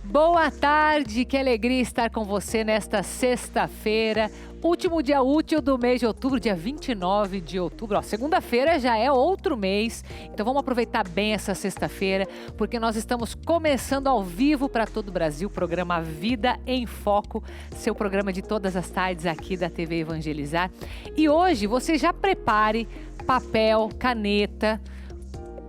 Boa tarde, que alegria estar com você nesta sexta-feira, último dia útil do mês de outubro, dia 29 de outubro. Segunda-feira já é outro mês, então vamos aproveitar bem essa sexta-feira, porque nós estamos começando ao vivo para todo o Brasil, o programa Vida em Foco, seu programa de todas as tardes aqui da TV Evangelizar. E hoje você já prepare papel, caneta,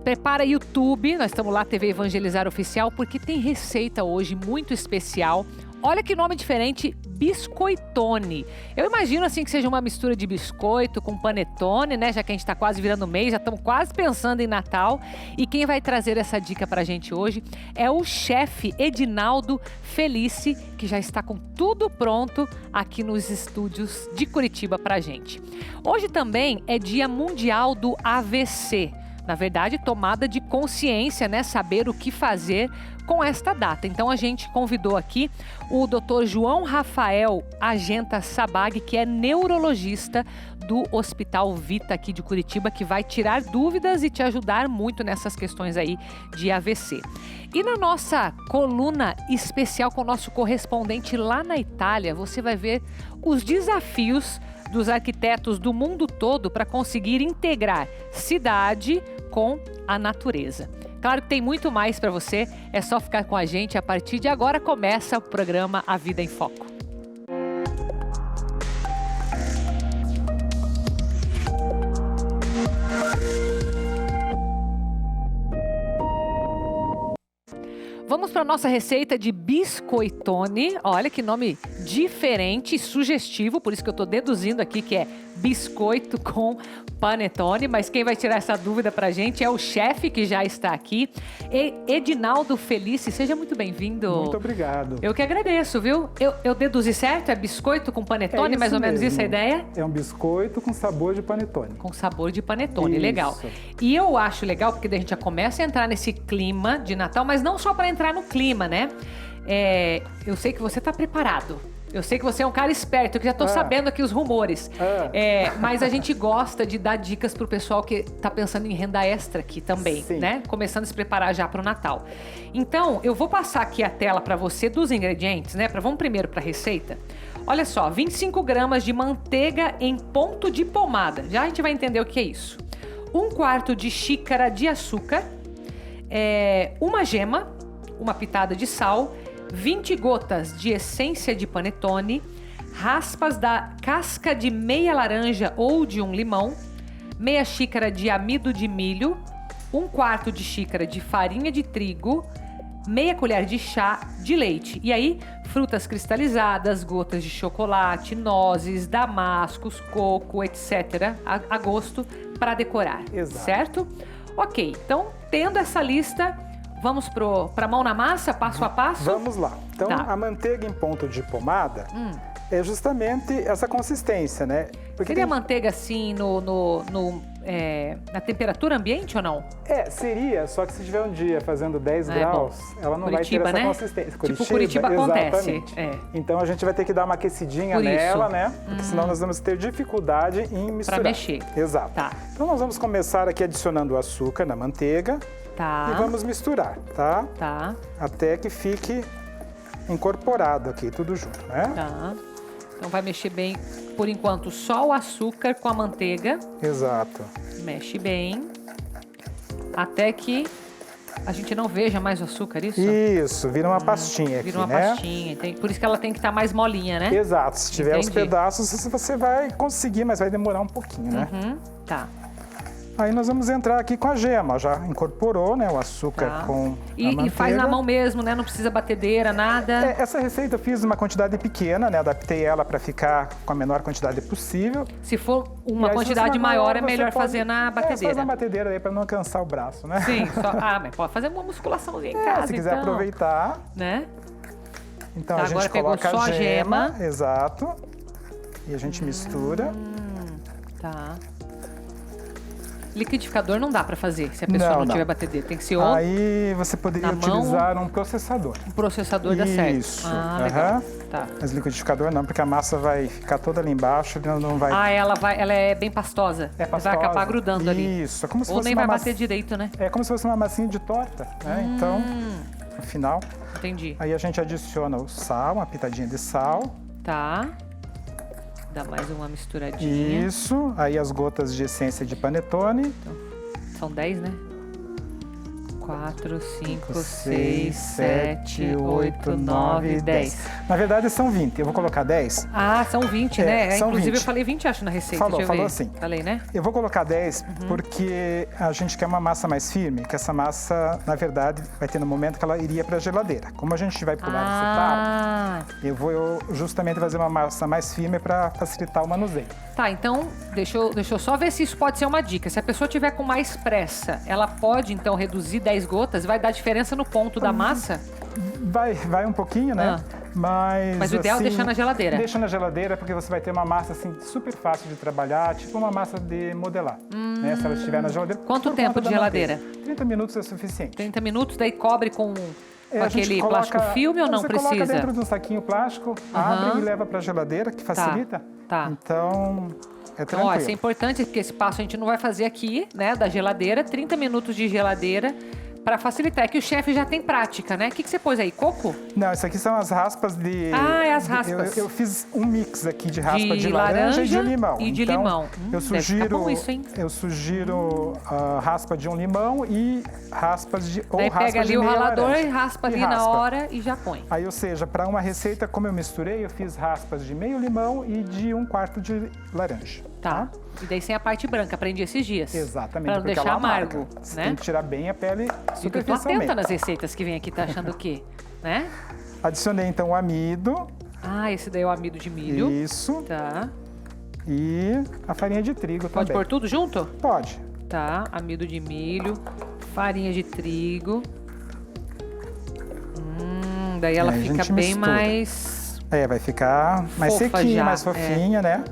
prepara YouTube, nós estamos lá, TV Evangelizar Oficial, porque tem receita hoje muito especial. Olha que nome diferente, biscoitone. Eu imagino assim que seja uma mistura de biscoito com panetone, né? Já que a gente está quase virando mês, já estamos quase pensando em Natal. E quem vai trazer essa dica pra gente hoje é o chefe Edinaldo Felice, que já está com tudo pronto aqui nos estúdios de Curitiba pra gente. Hoje também é Dia Mundial do AVC. Na verdade, tomada de consciência, né? Saber o que fazer com esta data. Então, a gente convidou aqui o Dr. João Rafael Agenta Sabag, que é neurologista do Hospital Vita aqui de Curitiba, que vai tirar dúvidas e te ajudar muito nessas questões aí de AVC. E na nossa coluna especial com o nosso correspondente lá na Itália, você vai ver os desafios dos arquitetos do mundo todo para conseguir integrar cidade com a natureza. Claro que tem muito mais para você, é só ficar com a gente. A partir de agora começa o programa A Vida em Foco. Vamos para a nossa receita de biscoitone. Olha que nome diferente e sugestivo, por isso que eu estou deduzindo aqui que é biscoito com panetone. Mas quem vai tirar essa dúvida para a gente é o chefe que já está aqui, Edinaldo Felice. Seja muito bem-vindo. Muito obrigado. Eu que agradeço, viu? Eu deduzi certo? É biscoito com panetone? Mais ou menos isso a ideia? É um biscoito com sabor de panetone. Com sabor de panetone, isso. Legal. E eu acho legal porque daí a gente já começa a entrar nesse clima de Natal, mas não só para entrar no clima, né? Eu sei que você está preparado. Eu sei que você é um cara esperto, que já estou sabendo aqui os rumores. Mas a gente gosta de dar dicas pro pessoal que está pensando em renda extra aqui também, Sim. né? Começando a se preparar já para o Natal. Então, eu vou passar aqui a tela para você dos ingredientes, né? Vamos primeiro para a receita. Olha só, 25 gramas de manteiga em ponto de pomada. Já a gente vai entender o que é isso. 1/4 de xícara de açúcar, uma gema, uma pitada de sal, 20 gotas de essência de panetone, raspas da casca de meia laranja ou de um limão, meia xícara de amido de milho, 1/4 de xícara de farinha de trigo, meia colher de chá de leite. E aí, frutas cristalizadas, gotas de chocolate, nozes, damascos, coco, etc. a gosto para decorar. Exato. Certo? Ok, então, tendo essa lista, vamos para mão na massa, passo a passo? Vamos lá. Então, Tá. a manteiga em ponto de pomada é justamente essa consistência, né? Porque Seria manteiga assim na temperatura ambiente ou não? seria, só que se tiver um dia fazendo 10 graus, ela não Curitiba, vai ter essa né? consistência. Tipo Curitiba acontece. Exatamente. Então, a gente vai ter que dar uma aquecidinha Por nela, isso. né? Porque senão nós vamos ter dificuldade em misturar. Pra mexer. Exato. Tá. Então, nós vamos começar aqui adicionando o açúcar na manteiga. Tá. E vamos misturar, tá? Tá. Até que fique incorporado aqui, tudo junto, né? Tá. Então vai mexer bem, por enquanto, só o açúcar com a manteiga. Exato. Mexe bem. Até que a gente não veja mais o açúcar, isso? Isso, vira uma pastinha aqui, Vira uma né? pastinha. Por isso que ela tem que estar mais molinha, né? Exato. Se tiver os Entendi. pedaços, você vai conseguir, mas vai demorar um pouquinho, né? Tá. Aí nós vamos entrar aqui com a gema. Já incorporou, né, o açúcar Tá. com a E manteiga. faz na mão mesmo, né? Não precisa batedeira, nada. Essa receita eu fiz uma quantidade pequena, né? Adaptei ela para ficar com a menor quantidade possível. Se for uma E aí, se quantidade você maior, é você melhor pode- fazer na Faz batedeira. na batedeira aí para não cansar o braço, né? Sim, mas pode fazer uma musculaçãozinha em casa, se quiser então, aproveitar. né? Então Tá, a gente agora pegou coloca só a a gema. Exato. E a gente mistura. Tá. Liquidificador não dá pra fazer se a pessoa não tiver batedeira. Tem que ser ou Aí você poderia na mão, utilizar um processador. um processador dá certo. Isso. Ah, legal. Tá. Mas liquidificador não, porque a massa vai ficar toda ali embaixo e não vai... Ah, ela é bem pastosa. É pastosa. Vai acabar grudando ali. Isso, é como se Ou fosse nem uma vai massa... bater direito, né? É como se fosse uma massinha de torta, né? Então, no final. Entendi. Aí a gente adiciona o sal, uma pitadinha de sal. Tá. Dá mais uma misturadinha. Isso. Aí as gotas de essência de panetone. Então, são 10, né? 4, 5, 6, 6, 7, 8, 9, 10. Na verdade são 20. Eu vou colocar 10. Ah, são 20, né? são Inclusive 20. eu falei 20, acho, na receita. Falou, Deixa eu falou ver. assim. Falei, né? Eu vou colocar 10 porque a gente quer uma massa mais firme, que essa massa, na verdade, vai ter no momento que ela iria para a geladeira. Como a gente vai pular essa etapa, eu vou justamente fazer uma massa mais firme para facilitar o manuseio. Tá, então, deixa eu só ver se isso pode ser uma dica. Se a pessoa tiver com mais pressa, ela pode, então, reduzir 10 gotas? Vai dar diferença no ponto da massa? Vai um pouquinho, né? Mas o ideal é deixar na geladeira. Deixa na geladeira, porque você vai ter uma massa assim super fácil de trabalhar, tipo uma massa de modelar. Né? Se ela estiver na geladeira. Quanto tempo de geladeira? Manteiga. 30 minutos é suficiente. 30 minutos, daí cobre com aquele coloca, plástico filme ou não você precisa? Coloca dentro de um saquinho plástico, abre e leva para a geladeira, que facilita. Tá. Então, é Então, tranquilo. ó, isso é importante, porque esse passo a gente não vai fazer aqui, né, da geladeira. 30 minutos de geladeira para facilitar. É que o chefe já tem prática, né? O que você pôs aí? Coco? Não, isso aqui são as raspas de... Ah, é as raspas. Eu fiz um mix aqui de raspa de laranja e de limão. E de então, limão. Eu Deve ficar sugiro, bom isso, hein? eu sugiro raspa de um limão e raspas de... Ou Daí raspa pega ali de o meia ralador laranja. e raspa ali raspa. na hora e já põe. Aí, ou seja, para uma receita, como eu misturei, eu fiz raspas de meio limão e de 1/4 de laranja. Tá. E daí sem a parte branca, aprendi esses dias. Exatamente, pra não porque deixar ela amargo, marca. Você né? tem que tirar bem a pele E eu tô superficialmente. atenta nas receitas que vem aqui, tá achando o quê? Né? Adicionei então o amido. Ah, esse daí é o amido de milho. Isso. Tá. E a farinha de trigo Pode também. pôr tudo junto? Pode. Tá, amido de milho, farinha de trigo. Daí ela a fica gente bem mistura. mais... Vai ficar mais Fofa sequinha, já, mais fofinha, né?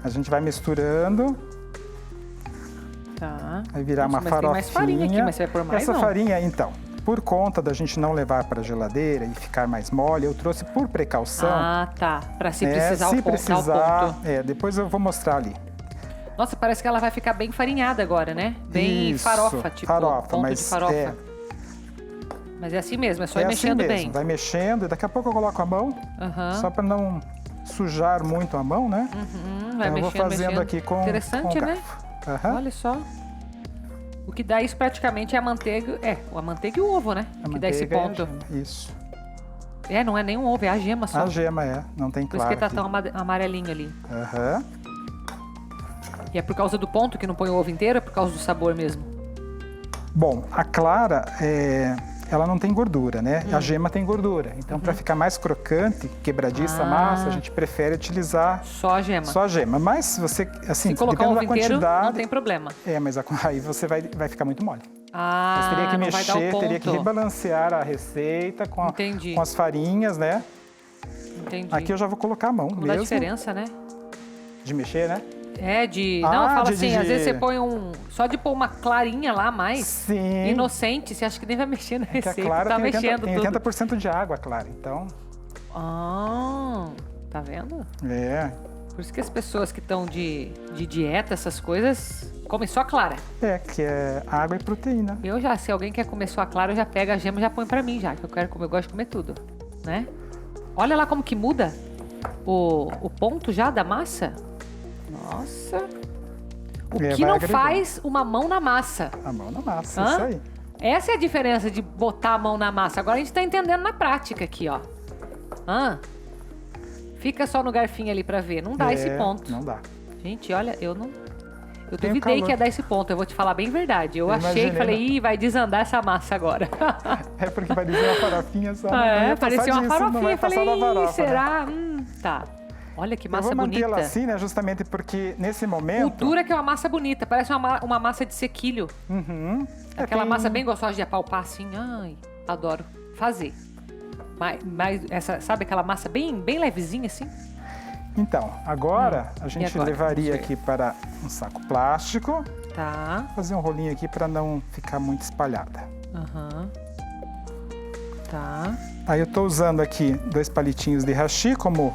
A gente vai misturando, Tá. vai virar Nossa, uma mas farofinha. tem mais farinha aqui, mas você vai pôr mais Essa não? farinha, então, por conta da gente não levar para a geladeira e ficar mais mole, eu trouxe por precaução. Ah, tá. Pra se né? precisar Se o ponto, dar o precisar, ponto. depois eu vou mostrar ali. Nossa, parece que ela vai ficar bem farinhada agora, né? Bem Isso, farofa, tipo farofa, ponto mas de farofa. Mas é assim mesmo, é só ir assim mexendo mesmo, bem. vai mexendo e daqui a pouco eu coloco a mão, só para não sujar muito a mão, né? Vai Então eu vou mexendo, fazendo mexendo. aqui com Interessante, com o né? garfo. Aham. Olha só. O que dá isso praticamente é a manteiga. A manteiga e o ovo, né? A que dá esse manteiga e a ponto. gema. Isso. Não é nem um ovo, é a gema só. A gema não tem Por isso clara que tá aqui. tão amarelinho ali. Aham. E é por causa do ponto que não põe o ovo inteiro, é por causa do sabor mesmo? Bom, a clara, ela não tem gordura, né? A gema tem gordura. Então, para ficar mais crocante, quebradiça a massa, a gente prefere utilizar Só a gema. só a gema. Mas se você, assim, Se colocar o dependendo ovo da inteiro, quantidade... não tem problema. mas aí você vai ficar muito mole. Ah, Você teria que não vai dar o mexer, ponto. teria que rebalancear a receita Entendi. com as farinhas, né? Entendi. Aqui eu já vou colocar a mão Não dá mesmo. diferença, né? De mexer, né? Não, eu falo de- assim, de- às vezes você põe só de pôr uma clarinha lá a mais, Sim. inocente, você acha que nem vai mexer na Que a receita, clara tá tem 80%, mexendo tem tudo. 80% de água, clara. Então, Tá vendo? Por isso que as pessoas que estão de dieta, essas coisas, comem só clara. que é água e proteína. Eu já, se alguém quer comer só clara, eu já pego a gema e já põe pra mim já, que eu quero comer, eu gosto de comer tudo, né? Olha lá como que muda o ponto já da massa. Nossa. O que vai não agregando. faz uma mão na massa? A mão na massa, Hã? isso aí. Essa é a diferença de botar a mão na massa. Agora a gente tá entendendo na prática aqui, ó. Fica só no garfinho ali pra ver. Não dá esse ponto. Não dá. Gente, olha, eu Tem duvidei calor. que ia dar esse ponto. Eu vou te falar bem verdade. Eu achei imaginei, que falei, vai desandar essa massa agora. É porque parecia uma farofinha só. não ia passar parecia uma disso, não farofinha. vai Eu passar falei, da farofa, né? será? Tá. Olha que Eu massa vou mantê-la bonita. assim, né? Justamente porque nesse O momento... dura que é uma massa bonita. Parece uma massa de sequilho. Uhum. Aquela tem- massa bem gostosa de apalpar assim. Ai, adoro fazer. Mas sabe aquela massa bem levezinha assim? Então, agora a E gente agora? levaria Vamos ver. aqui para um saco plástico. Tá. Fazer um rolinho aqui para não ficar muito espalhada. Tá. Aí eu tô usando aqui 2 palitinhos de hashi como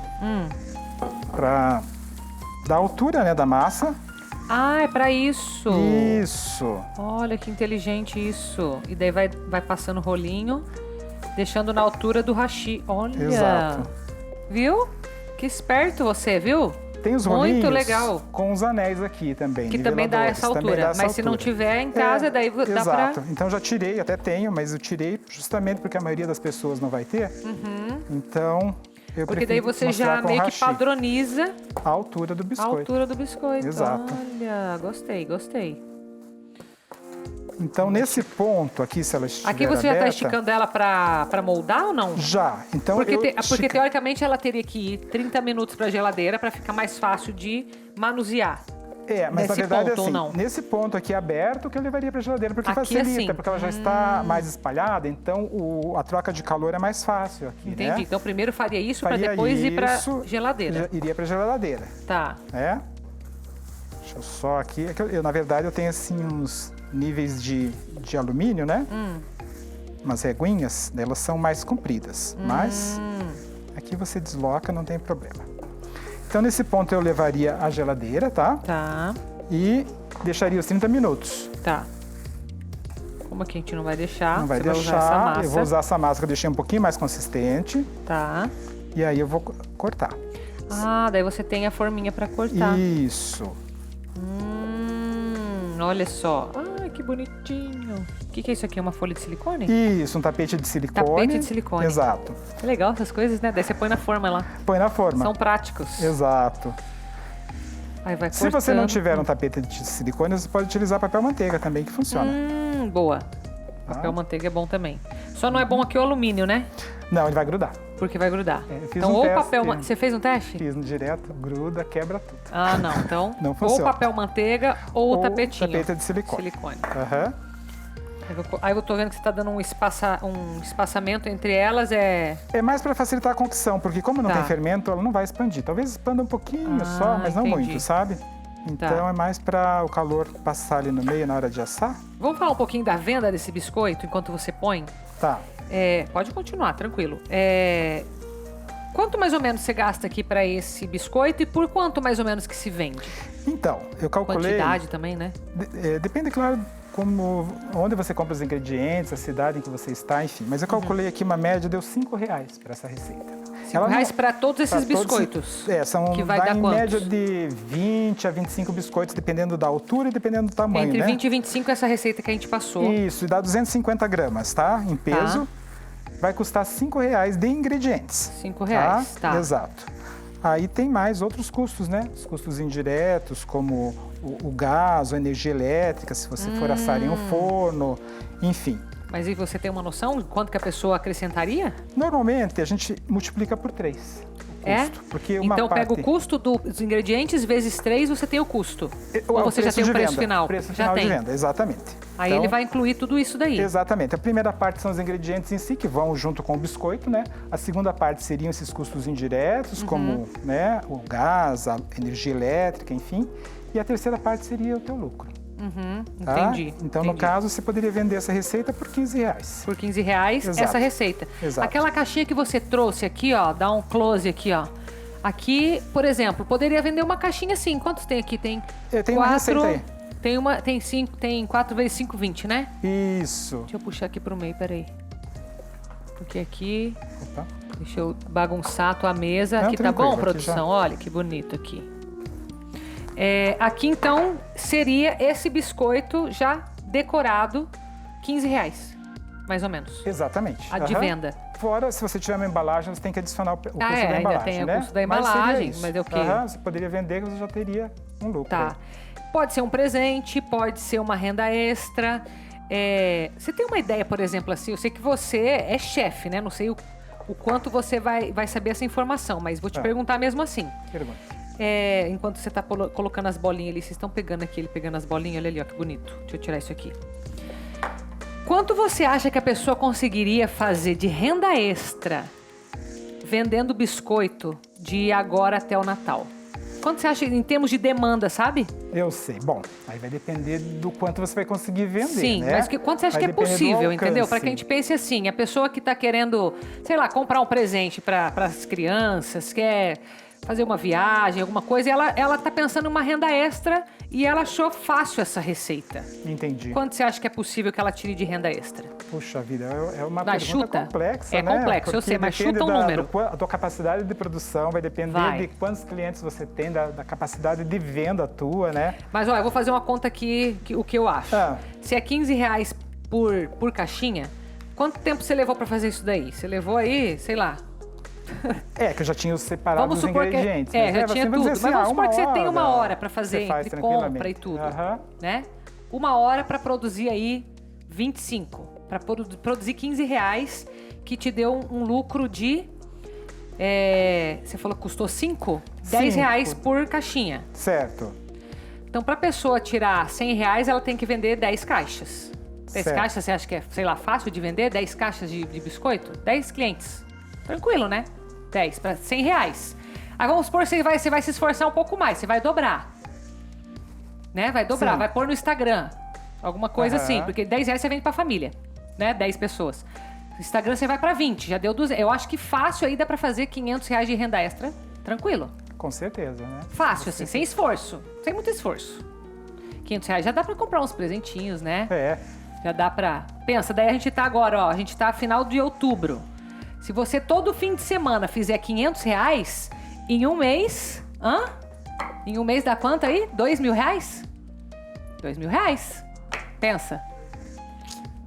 para dar a altura, né, da massa. Ah, é pra isso. Isso. Olha que inteligente isso. E daí vai passando o rolinho. Deixando na altura do hashi. Olha. Exato. Viu? Que esperto você, viu? Tem os Muito rolinhos legal. com os anéis aqui também. Que também dá essa altura. Mas se não tiver em casa, daí dá pra... Exato. Então já tirei, até tenho, mas eu tirei justamente porque a maioria das pessoas não vai ter. Então, eu Porque daí você já meio que padroniza a altura do biscoito. A altura do biscoito. Exato. Olha, gostei, gostei. Então, nesse ponto aqui, se ela estiver aqui você já aberta, está esticando ela para moldar ou não? Já. Então, porque teoricamente ela teria que ir 30 minutos para a geladeira para ficar mais fácil de manusear. Mas na verdade ponto, assim, não? Nesse ponto aqui aberto que eu levaria para a geladeira, porque aqui facilita, assim. porque ela já está mais espalhada, então a troca de calor é mais fácil aqui, Entendi. né? Então primeiro faria isso para depois ir para geladeira. Iria para geladeira. Tá. Deixa eu só aqui, na verdade eu tenho assim uns níveis de alumínio, né? Umas reguinhas, elas são mais compridas, mas aqui você desloca, não tem problema. Então, nesse ponto, eu levaria a geladeira, tá? Tá. E deixaria os 30 minutos. Tá. Como aqui a gente não vai deixar, não vai você deixar, vai usar essa massa. Eu vou usar essa massa que eu deixei um pouquinho mais consistente. Tá. E aí eu vou cortar. Ah, daí você tem a forminha para cortar. Isso. Olha só. Ah, que bonitinho. O que é isso aqui? É uma folha de silicone? Isso, um tapete de silicone. Tapete de silicone. Exato. Que legal essas coisas, né? Daí você põe na forma lá. Põe na forma. São práticos. Exato. Aí vai Se você não tiver um tapete de silicone, você pode utilizar papel manteiga também, que funciona. Boa. Papel manteiga é bom também. Só não é bom aqui o alumínio, né? Não, ele vai grudar. Porque vai grudar. Então, ou papel... Você fez um teste? Fiz direto, gruda, quebra tudo. Ah, não. Então, não funciona. Ou papel manteiga ou o tapetinho. Tapete de silicone. Aí eu tô vendo que você tá dando um espaçamento entre elas. É mais para facilitar a concção, porque como não tem fermento, ela não vai expandir. Talvez expanda um pouquinho só, mas não muito, sabe? Então é mais para o calor passar ali no meio na hora de assar. Vamos falar um pouquinho da venda desse biscoito enquanto você põe? Tá. Pode continuar, tranquilo. Quanto mais ou menos você gasta aqui para esse biscoito e por quanto mais ou menos que se vende? Então, eu calculei... Quantidade também, né? Depende, claro, onde você compra os ingredientes, a cidade em que você está, enfim. Mas eu calculei aqui uma média, deu R$5 para essa receita. R$5 para todos esses biscoitos? Que vai dar em média de 20 a 25 biscoitos, dependendo da altura e dependendo do tamanho, Entre 20 e 25 essa receita que a gente passou. Isso, e dá 250 gramas, tá? Em peso. Vai custar R$5 de ingredientes. R$5, tá? Exato. Aí tem mais outros custos, né? Os custos indiretos, como o gás, a energia elétrica, se você for assar em um forno, enfim. Mas e você tem uma noção de quanto que a pessoa acrescentaria? Normalmente, a gente multiplica por 3. Porque então pega o custo dos ingredientes vezes 3, você tem o custo. Ou você já tem o preço final? Preço final de venda, exatamente. Aí ele vai incluir tudo isso daí. Exatamente. A primeira parte são os ingredientes em si, que vão junto com o biscoito, né? A segunda parte seriam esses custos indiretos, como o gás, a energia elétrica, enfim. E a terceira parte seria o teu lucro. Entendi. Então, no caso, você poderia vender essa receita por R$15. Por R$15 essa receita. Exato. Aquela caixinha que você trouxe aqui, ó, dá um close aqui, ó. Aqui, por exemplo, poderia vender uma caixinha assim. Quantos tem aqui? Tem uma receita aí. Tem 4 vezes 5, 20, né? Isso. Deixa eu puxar aqui pro meio, peraí. Porque aqui... Opa. Deixa eu bagunçar a tua mesa. Aqui tá bom, produção? Olha que bonito aqui. Aqui, então, seria esse biscoito já decorado, R$15, mais ou menos. Exatamente. A de venda. Fora, se você tiver uma embalagem, você tem que adicionar o custo da embalagem, ainda tem o custo da embalagem, mas é o quê? Você poderia vender, você já teria um lucro. Tá. Pode ser um presente, pode ser uma renda extra. Você tem uma ideia, por exemplo, assim, eu sei que você é chefe, né? Não sei o quanto você vai saber essa informação, mas vou te perguntar mesmo assim. Pergunta. Enquanto você está colocando as bolinhas ali, vocês estão pegando aqui, ele pegando as bolinhas, olha ali, ó, que bonito. Deixa eu tirar isso aqui. Quanto você acha que a pessoa conseguiria fazer de renda extra vendendo biscoito de agora até o Natal? Quanto você acha em termos de demanda, sabe? Eu sei. Bom, aí vai depender do quanto você vai conseguir vender, Sim, né? mas quanto você acha que é possível, entendeu? Para que a gente pense assim, a pessoa que está querendo, sei lá, comprar um presente para as crianças, quer fazer uma viagem, alguma coisa, e ela tá pensando em uma renda extra E ela achou fácil essa receita. Entendi. Quanto você acha que é possível que ela tire de renda extra? Puxa vida, é uma Vai, pergunta chuta. complexa, É né? complexo, eu Porque sei, mas depende chuta um número. A tua capacidade de produção vai depender de quantos clientes você tem, da capacidade de venda tua, né? Mas, ó, eu vou fazer uma conta aqui, o que eu acho. Se é R$15 por caixinha, quanto tempo você levou para fazer isso daí? Você levou aí, sei lá... que eu já tinha separado os ingredientes. Já tinha tudo. Assim, mas vamos supor que você tem 1 hora para fazer entre compra e tudo, né? 1 hora para produzir aí 25. Para produzir R$15, que te deu um lucro de... você falou que custou 5? R$10 por caixinha. Certo. Então, para a pessoa tirar R$100, ela tem que vender 10 caixas. 10 caixas, você acha que é, sei lá, fácil de vender? 10 caixas de biscoito? 10 clientes. Tranquilo, né? 10 para R$100. Aí vamos supor que você vai se esforçar um pouco mais, você vai dobrar. Né? Vai dobrar, Sim. vai pôr no Instagram. Alguma coisa assim, porque R$10 você vende pra família, né? 10 pessoas. No Instagram você vai pra 20, já deu 200. Eu acho que fácil aí dá pra fazer R$500 de renda extra, tranquilo. Com certeza, né? Fácil, assim, sem esforço, sem muito esforço. R$500 já dá pra comprar uns presentinhos, né? Já dá pra... Pensa, daí a gente tá agora, ó, a gente tá final de outubro. Se você todo fim de semana fizer R$500, em um mês... Em um mês dá quanto aí? R$2.000? R$2.000. Pensa.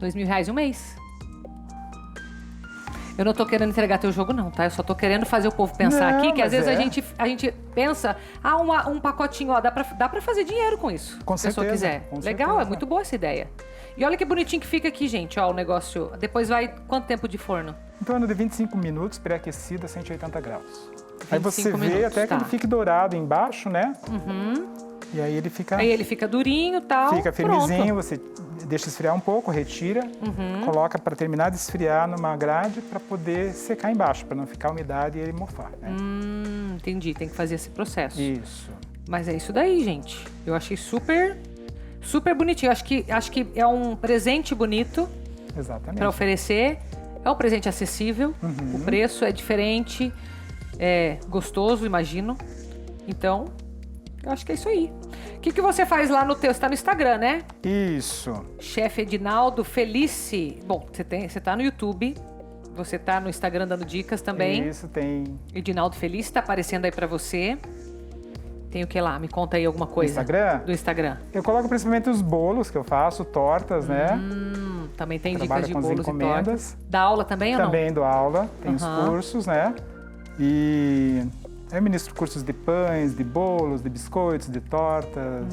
R$2.000 um mês. Eu não tô querendo entregar teu jogo não, tá? Eu só tô querendo fazer o povo pensar aqui, que às vezes a gente pensa... um pacotinho, ó, dá pra fazer dinheiro com isso. Com se a pessoa quiser. Legal, é muito boa essa ideia. E olha que bonitinho que fica aqui, gente, ó, o negócio. Depois vai quanto tempo de forno? Em torno de 25 minutos, pré-aquecido a 180 graus. Aí você vê minutos, até que ele fique dourado embaixo, né? E aí ele fica... Aí ele fica durinho e tal. Fica firmezinho, você deixa esfriar um pouco, retira, coloca para terminar de esfriar numa grade para poder secar embaixo, para não ficar umidade e ele mofar, né? Entendi, tem que fazer esse processo. Isso. Mas é isso daí, gente. Eu achei super bonitinho. Acho que é um presente bonito. Exatamente. Para oferecer. É um presente acessível. O preço é diferente. É gostoso, imagino. Então, eu acho que é isso aí. O que você faz lá no teu? Você tá no Instagram, né? Isso. Chefe Edinaldo Felice. Bom, você tá no YouTube. Você tá no Instagram dando dicas também. Isso, tem. Edinaldo Felice, tá aparecendo aí pra você. Tem o que lá? Me conta aí alguma coisa. Instagram? Do Instagram. Eu coloco principalmente os bolos que eu faço, tortas, né? Também tem Trabalho dicas de com as bolos encomendas. e tortas. Dá aula também ou não? Também dou aula, tem os cursos, né? E eu ministro cursos de pães, de bolos, de biscoitos, de tortas,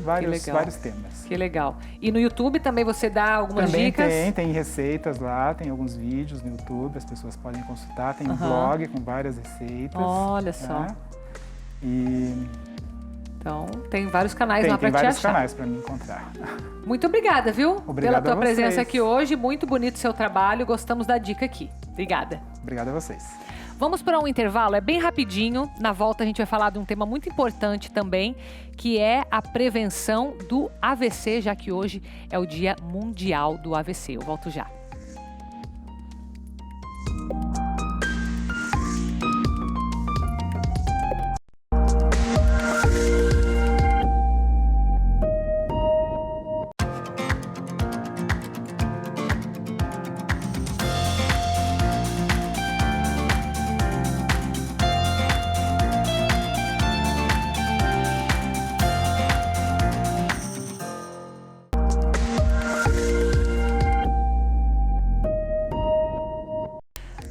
vários temas. Que legal. E no YouTube também você dá algumas dicas? Também tem receitas lá, tem alguns vídeos no YouTube, as pessoas podem consultar. Tem um blog com várias receitas. Olha só. Né? E... Então, tem vários canais lá para te achar. Tem vários canais para me encontrar. Muito obrigada, viu? Obrigado pela tua presença aqui hoje. Muito bonito o seu trabalho. Gostamos da dica aqui. Obrigada. Obrigado a vocês. Vamos para um intervalo, é bem rapidinho. Na volta a gente vai falar de um tema muito importante também, que é a prevenção do AVC, já que hoje é o Dia Mundial do AVC. Eu volto já.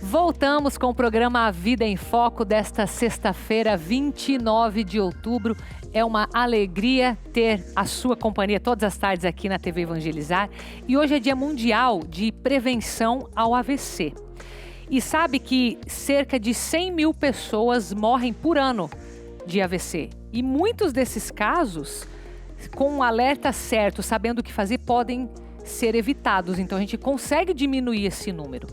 Voltamos com o programa A Vida em Foco desta sexta-feira, 29 de outubro. É uma alegria ter a sua companhia todas as tardes aqui na TV Evangelizar. E hoje é Dia Mundial de Prevenção ao AVC. E sabe que cerca de 100 mil pessoas morrem por ano de AVC. E muitos desses casos, com um alerta certo, sabendo o que fazer, podem ser evitados. Então a gente consegue diminuir esse número.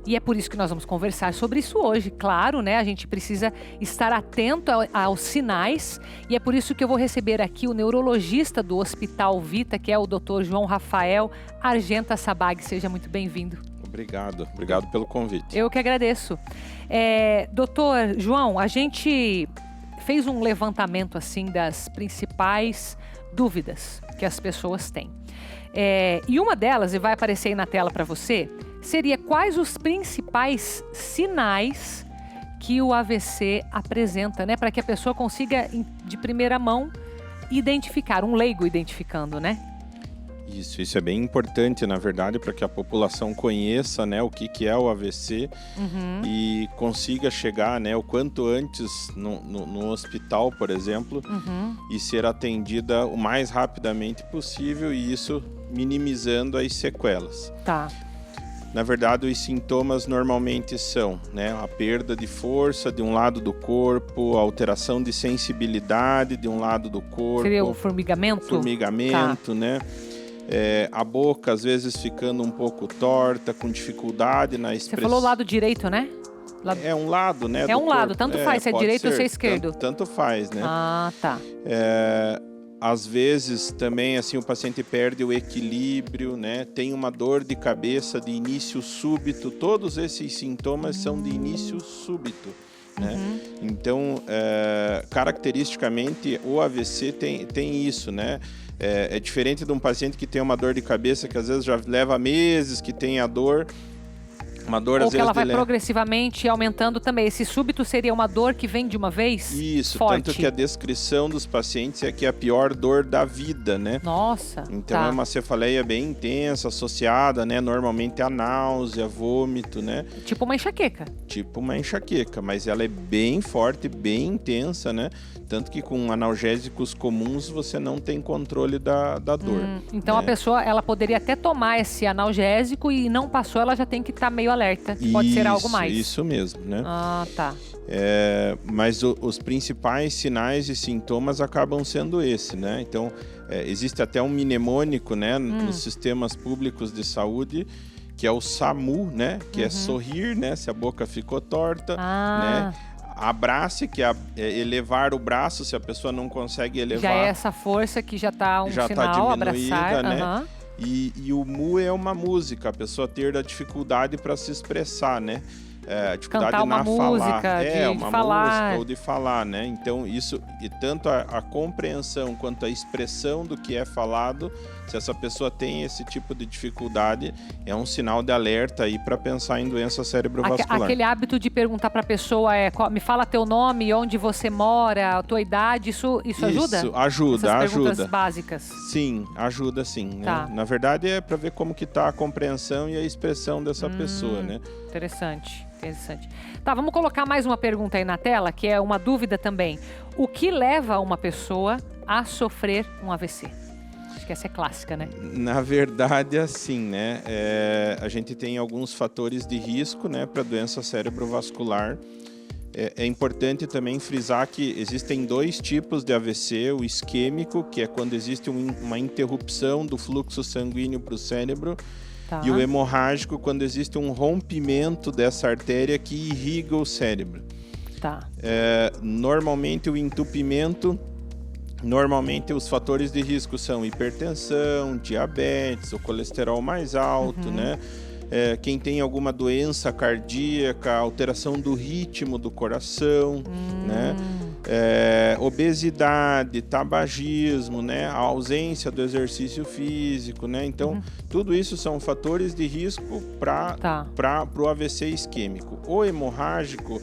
E é por isso que nós vamos conversar sobre isso hoje. Claro, né? A gente precisa estar atento aos sinais. E é por isso que eu vou receber aqui o neurologista do Hospital Vita, que é o Dr. João Rafael Argenta Sabag. Seja muito bem-vindo. Obrigado pelo convite. Eu que agradeço. Doutor João, a gente fez um levantamento assim das principais dúvidas que as pessoas têm. E uma delas, e vai aparecer aí na tela para você, seria quais os principais sinais que o AVC apresenta, né? Para que a pessoa consiga, de primeira mão, identificar, um leigo identificando, né? Isso é bem importante, na verdade, para que a população conheça, né, o que é o AVC e consiga chegar, né, o quanto antes no hospital, por exemplo, e ser atendida o mais rapidamente possível, e isso minimizando as sequelas. Tá. Na verdade, os sintomas normalmente são, né, a perda de força de um lado do corpo, a alteração de sensibilidade de um lado do corpo. Seria o formigamento? Formigamento, né? A boca, às vezes, ficando um pouco torta, com dificuldade na expressão. Você falou o lado direito, né? É um lado, né? É um lado, tanto faz se é direito ou se é esquerdo. Tanto faz, né? Ah, tá. Às vezes, também, assim, o paciente perde o equilíbrio, né? Tem uma dor de cabeça de início súbito. Todos esses sintomas são de início súbito, né? Então, caracteristicamente, o AVC tem isso, né? É diferente de um paciente que tem uma dor de cabeça que às vezes já leva meses que tem a dor. Uma dor, ou às que vezes, ela vai progressivamente aumentando também. Esse súbito seria uma dor que vem de uma vez? Isso, forte. Tanto que a descrição dos pacientes é que é a pior dor da vida, né? Nossa, então é uma cefaleia bem intensa, associada, né, normalmente a náusea, vômito, né? Tipo uma enxaqueca. Tipo uma enxaqueca, mas ela é bem forte, bem intensa, né? Tanto que com analgésicos comuns você não tem controle da dor. Então, né? A pessoa, ela poderia até tomar esse analgésico e não passou, ela já tem que estar meio alerta. Pode ser algo mais. Isso mesmo, né? Ah, tá. Mas os principais sinais e sintomas acabam sendo esse, né? Então, existe até um mnemônico, né, nos sistemas públicos de saúde, que é o SAMU, né? Que é sorrir, né? Se a boca ficou torta, né? Abrace, que é elevar o braço, se a pessoa não consegue elevar. Já é essa força que já está um já sinal, tá diminuída, abraçar. Né? E o MU é uma música, a pessoa ter a dificuldade para se expressar, né? Dificuldade cantar uma música, falar. de falar. Música ou de falar, né? Então, isso, e tanto a compreensão quanto a expressão do que é falado, se essa pessoa tem esse tipo de dificuldade, é um sinal de alerta aí para pensar em doença cerebrovascular. Aquele hábito de perguntar para a pessoa me fala teu nome, onde você mora, a tua idade, isso ajuda? Isso, ajuda. Essas perguntas básicas. Sim, ajuda sim. Tá. Né? Na verdade, é para ver como que tá a compreensão e a expressão dessa pessoa, né? Interessante. Tá, vamos colocar mais uma pergunta aí na tela, que é uma dúvida também. O que leva uma pessoa a sofrer um AVC? Acho que essa é clássica, né? Na verdade, assim, né? A gente tem alguns fatores de risco, né, para doença cerebrovascular. É importante também frisar que existem dois tipos de AVC, o isquêmico, que é quando existe uma interrupção do fluxo sanguíneo para o cérebro, tá. E o hemorrágico, quando existe um rompimento dessa artéria que irriga o cérebro. Tá. Normalmente o entupimento, os fatores de risco são hipertensão, diabetes, o colesterol mais alto, né? Quem tem alguma doença cardíaca, alteração do ritmo do coração, né? Obesidade, tabagismo, né? A ausência do exercício físico, né? Então, tudo isso são fatores de risco para o AVC isquêmico. O hemorrágico,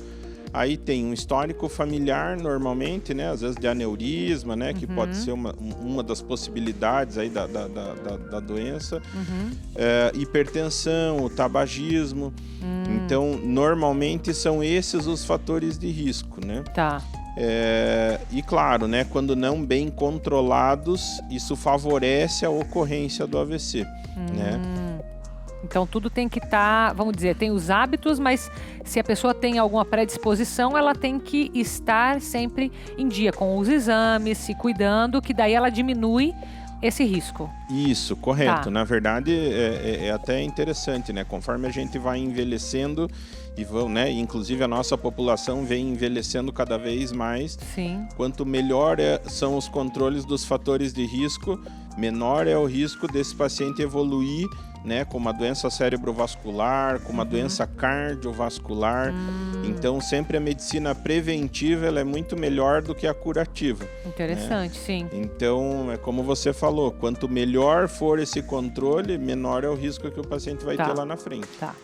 aí tem um histórico familiar, normalmente, né? Às vezes de aneurisma, né? Que pode ser uma das possibilidades aí da doença. Hipertensão, o tabagismo. Então, normalmente são esses os fatores de risco, né? Tá. E claro, né? Quando não bem controlados, isso favorece a ocorrência do AVC, né? Então, tudo tem que estar, vamos dizer, tem os hábitos, mas se a pessoa tem alguma predisposição, ela tem que estar sempre em dia com os exames, se cuidando, que daí ela diminui esse risco. Isso, correto. Tá. Na verdade, é até interessante, né? Conforme a gente vai envelhecendo, né? Inclusive a nossa população vem envelhecendo cada vez mais. Sim. Quanto melhor são os controles dos fatores de risco, menor é o risco desse paciente evoluir né, como uma doença cerebrovascular, como uma doença cardiovascular. Então, sempre a medicina preventiva ela é muito melhor do que a curativa. Interessante, né? Sim. Então, é como você falou, quanto melhor for esse controle, menor é o risco que o paciente vai ter lá na frente. Tá.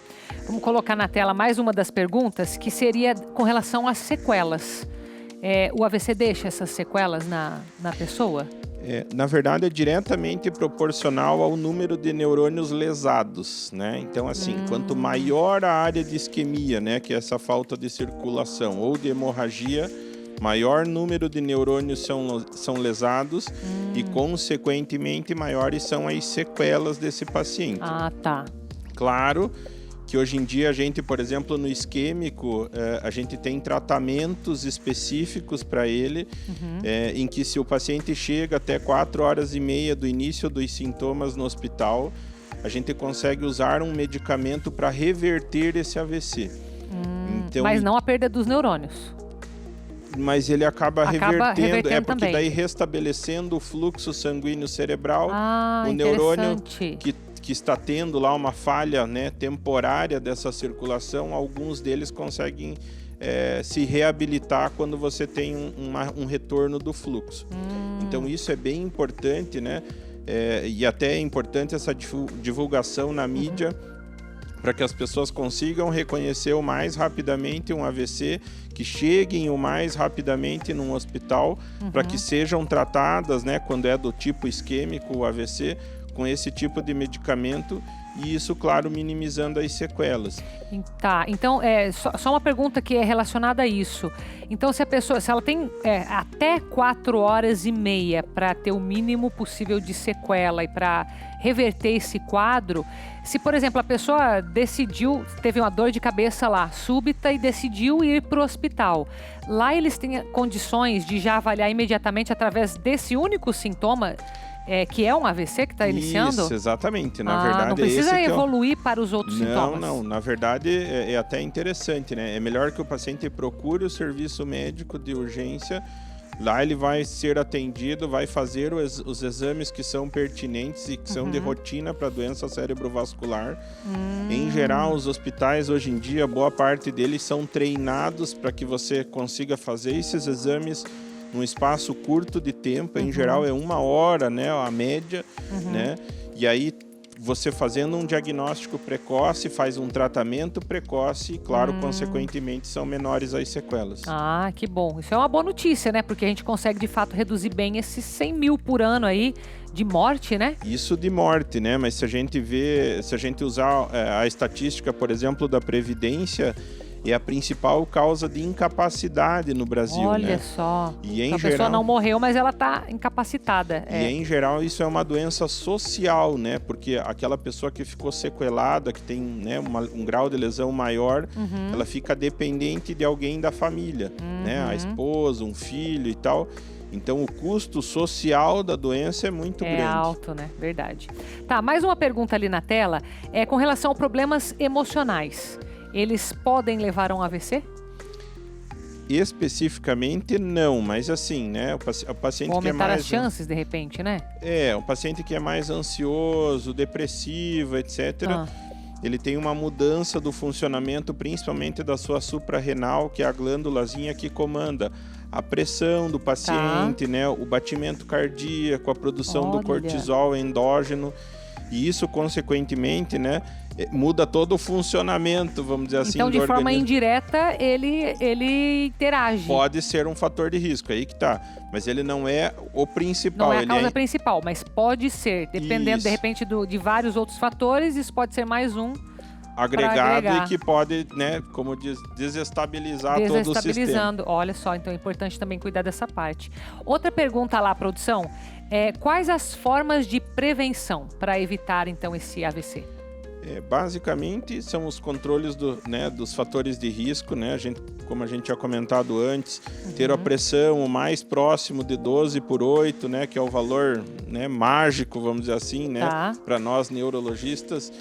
Vamos colocar na tela mais uma das perguntas, que seria com relação às sequelas. O AVC deixa essas sequelas na pessoa? Na verdade, é diretamente proporcional ao número de neurônios lesados, né? Então, assim, quanto maior a área de isquemia, né, que é essa falta de circulação, ou de hemorragia, maior número de neurônios são lesados e, consequentemente, maiores são as sequelas desse paciente. Ah, tá. Claro que hoje em dia a gente, por exemplo, no isquêmico, a gente tem tratamentos específicos para ele, em que se o paciente chega até 4 horas e meia do início dos sintomas no hospital, a gente consegue usar um medicamento para reverter esse AVC. Então, mas não a perda dos neurônios. Mas ele acaba revertendo, porque também. Daí restabelecendo o fluxo sanguíneo cerebral, o neurônio que está tendo lá uma falha, né, temporária dessa circulação, alguns deles conseguem se reabilitar quando você tem um retorno do fluxo. Então isso é bem importante, né? E até é importante essa divulgação na mídia, para que as pessoas consigam reconhecer o mais rapidamente um AVC, que cheguem o mais rapidamente num hospital, para que sejam tratadas, né, quando é do tipo isquêmico, o AVC, com esse tipo de medicamento, e isso, claro, minimizando as sequelas. Tá, então, só uma pergunta que é relacionada a isso. Então, se ela tem até 4 horas e meia para ter o mínimo possível de sequela e para reverter esse quadro, se, por exemplo, a pessoa teve uma dor de cabeça lá, súbita, e decidiu ir para o hospital, lá eles têm condições de já avaliar imediatamente através desse único sintoma, que é um AVC que está iniciando? Isso, exatamente. Na verdade, não precisa evoluir para os outros sintomas. Não. Na verdade, é até interessante, né? É melhor que o paciente procure o serviço médico de urgência. Lá ele vai ser atendido, vai fazer os exames que são pertinentes e que são de rotina para doença cerebrovascular. Em geral, os hospitais hoje em dia, boa parte deles são treinados para que você consiga fazer esses exames num espaço curto de tempo, em geral é 1 hora, né, a média, né? E aí você fazendo um diagnóstico precoce, faz um tratamento precoce e, claro, consequentemente, são menores as sequelas. Ah, que bom. Isso é uma boa notícia, né? Porque a gente consegue, de fato, reduzir bem esses 100 mil por ano aí de morte, né? Isso de morte, né? Mas se a gente usar a estatística, por exemplo, da Previdência, é a principal causa de incapacidade no Brasil. Olha, né? Só. E então, a pessoa não morreu, mas ela está incapacitada. E em geral isso é uma doença social, né? Porque aquela pessoa que ficou sequelada, que tem, né, um grau de lesão maior, ela fica dependente de alguém da família, né? A esposa, um filho e tal. Então, o custo social da doença é muito grande. É alto, né? Verdade. Tá, mais uma pergunta ali na tela. Com relação a problemas emocionais. Eles podem levar a um AVC? Especificamente, não. Mas assim, né? O paciente ou aumentar que é mais... as chances, de repente, né? O paciente que é mais ansioso, depressivo, etc., ele tem uma mudança do funcionamento, principalmente da sua suprarrenal, que é a glândulazinha que comanda a pressão do paciente, né? O batimento cardíaco, a produção do cortisol endógeno. E isso, consequentemente, né, muda todo o funcionamento, vamos dizer assim, então, do forma organismo. Indireta, ele interage. Pode ser um fator de risco, aí que tá. Mas ele não é o principal. Não é a causa principal, mas pode ser. Dependendo, de repente, de vários outros fatores, isso pode ser mais um agregado e que pode, né, como diz, desestabilizar todo o sistema. Olha só, então é importante também cuidar dessa parte. Outra pergunta lá, produção, quais as formas de prevenção para evitar, então, esse AVC? Basicamente, são os controles dos fatores de risco, né? Como a gente tinha comentado antes, ter a pressão o mais próximo de 12/8, né? Que é o valor, né, mágico, vamos dizer assim, né? Para nós neurologistas.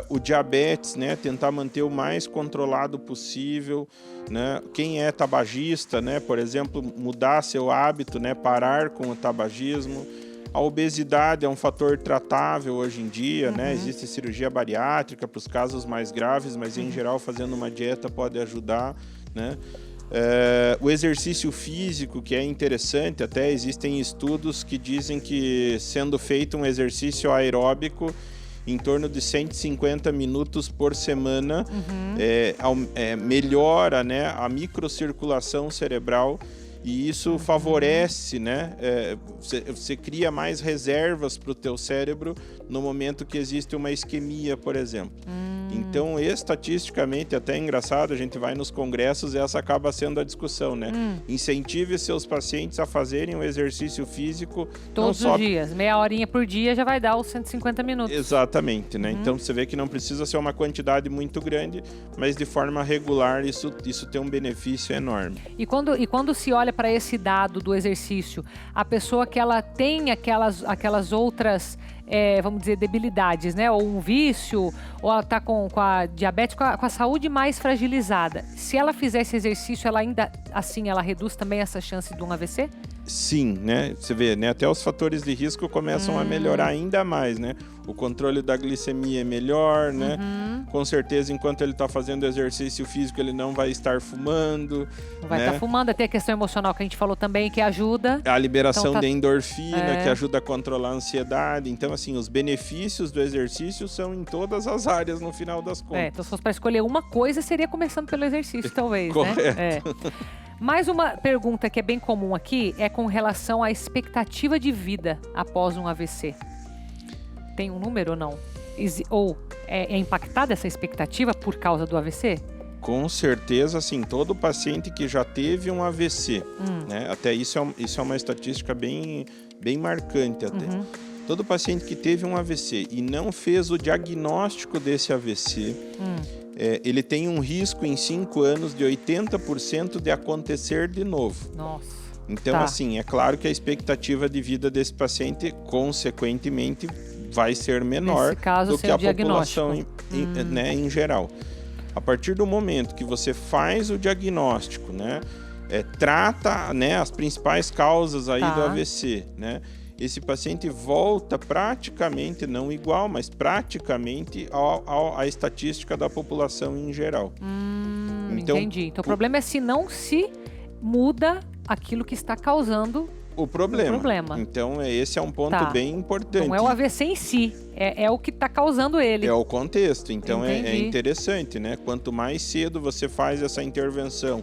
O diabetes, né? Tentar manter o mais controlado possível, né? Quem é tabagista, né? Por exemplo, mudar seu hábito, né? Parar com o tabagismo. A obesidade é um fator tratável hoje em dia, né? Existe cirurgia bariátrica para os casos mais graves, mas em geral fazendo uma dieta pode ajudar, né? O exercício físico, que é interessante, até existem estudos que dizem que sendo feito um exercício aeróbico em torno de 150 minutos por semana, melhora, né, a microcirculação cerebral e isso favorece, né, você cria mais reservas para o teu cérebro no momento que existe uma isquemia, por exemplo. Então, estatisticamente, até é engraçado, a gente vai nos congressos e essa acaba sendo a discussão, né? Incentive seus pacientes a fazerem um exercício físico. Todos os dias, meia horinha por dia já vai dar os 150 minutos. Exatamente, né? Então, você vê que não precisa ser uma quantidade muito grande, mas de forma regular isso tem um benefício enorme. E quando se olha para esse dado do exercício, a pessoa que ela tem aquelas outras... vamos dizer, debilidades, né? Ou um vício, ou ela está com a diabetes, com a saúde mais fragilizada. Se ela fizer esse exercício, ela ainda assim, ela reduz também essa chance de um AVC? Sim, né? Você vê, né? Até os fatores de risco começam a melhorar ainda mais, né? O controle da glicemia é melhor, né? Com certeza, enquanto ele está fazendo exercício físico, ele não vai estar fumando. Não vai estar fumando, até a questão emocional que a gente falou também, que ajuda. A liberação de endorfina, que ajuda a controlar a ansiedade. Então, assim, os benefícios do exercício são em todas as áreas, no final das contas. Então, se fosse para escolher uma coisa, seria começando pelo exercício, talvez, Correto. né? Mais uma pergunta que é bem comum aqui é com relação à expectativa de vida após um AVC. Tem um número ou não? Ou é impactada essa expectativa por causa do AVC? Com certeza, sim. Todo paciente que já teve um AVC, né? Até isso é uma estatística bem marcante até. Todo paciente que teve um AVC e não fez o diagnóstico desse AVC, ele tem um risco em 5 anos de 80% de acontecer de novo. Nossa. Então, assim, é claro que a expectativa de vida desse paciente, consequentemente, vai ser menor do que a população em geral. A partir do momento que você faz o diagnóstico, né, trata, né, as principais causas aí do AVC, né, esse paciente volta praticamente, não igual, mas praticamente à estatística da população em geral. Então, entendi. Então o problema é se não se muda aquilo que está causando o problema. Então, esse é um ponto bem importante. Não é o AVC em si, é o que está causando ele. É o contexto. Então, é interessante, né? Quanto mais cedo você faz essa intervenção,